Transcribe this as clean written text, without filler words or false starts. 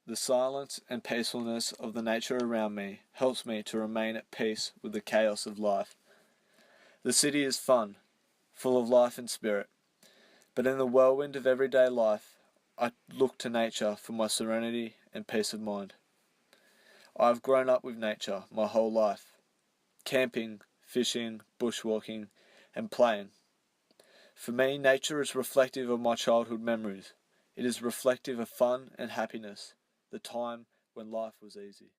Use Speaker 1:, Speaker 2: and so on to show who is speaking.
Speaker 1: The silence and peacefulness of the nature around me helps me to remain at peace with the chaos of life. The city is fun, full of life and spirit, but in the whirlwind of everyday life, I look to nature for my serenity and peace of mind. I have grown up with nature my whole life, camping, fishing, bushwalking, and playing. For me, nature is reflective of my childhood memories. It is reflective of fun and happiness, the time when life was easy.